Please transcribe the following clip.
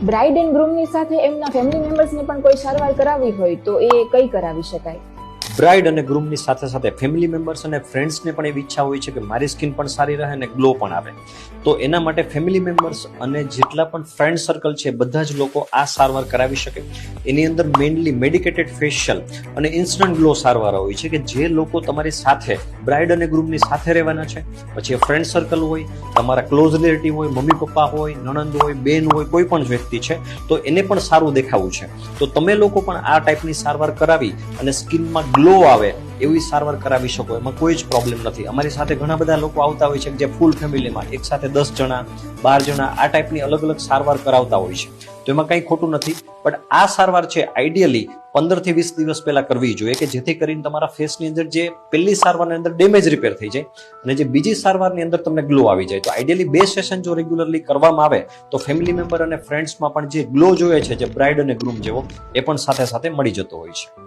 Bride and ગ્રૂમની સાથે એમના family મેમ્બર્સને પણ કોઈ સારવાર કરાવવી હોય તો એ કઈ કરાવી શકાય? બ્રાઇડ અને ગ્રૂમની સાથે સાથે ફેમિલી મેમ્બર્સ અને ફ્રેન્ડ્સને પણ એવી ઈચ્છા હોય છે કે મારી સ્કિન પણ સારી રહે અને ગ્લો પણ આવે. તો એના માટે ફેમિલી મેમ્બર્સ અને જેટલા પણ ફ્રેન્ડ સર્કલ છે બધા જ લોકો આ સારવાર કરાવી શકે. એની અંદર મેઇનલી મેડિકેટેડ ફેશિયલ અને ઇન્સ્ટન્ટ ગ્લો સારવાર હોય છે કે જે લોકો તમારી સાથે બ્રાઇડ અને ગ્રૂમની સાથે રહેવાના છે, પછી ફ્રેન્ડ સર્કલ હોય, તમારા ક્લોઝ રિલેટિવ હોય, મમ્મી પપ્પા હોય, નણંદ હોય, બેન હોય, કોઈ પણ વ્યક્તિ છે તો એને પણ સારું દેખાવું છે તો તમે લોકો પણ આ ટાઈપની સારવાર કરાવી અને સ્કિનમાં ગ્લો આવે એવી સારવાર કરાવી શકો. એમાં કોઈ જ પ્રોબ્લેમ નથી. અમારી સાથે ઘણા બધા લોકો આવતા હોય છે જે ફૂલ ફેમિલીમાં એક સાથે 10 જણા 12 જણા આ ટાઈપની અલગ અલગ સારવાર કરાવતા હોય છે. તો એમાં કંઈ ખોટું નથી, પણ આ સારવાર છે આઈડિયલી 15 થી 20 દિવસ પહેલા કરવી જોઈએ કે જેથી કરીને તમારા ફેસની અંદર જે પહેલી સારવારની અંદર ડેમેજ રિપેર થઈ જાય અને જે બીજી સારવારની અંદર તમને ગ્લો આવી જાય. તો આઈડિયલી 2 સેશન જો રેગ્યુલરલી કરવામાં આવે તો ફેમિલી મેમ્બર અને ફ્રેન્ડ્સમાં પણ જે ગ્લો જોઈએ છે જે બ્રાઇડ અને ગ્રૂમ જેવો એ પણ સાથે સાથે મળી જતો હોય છે.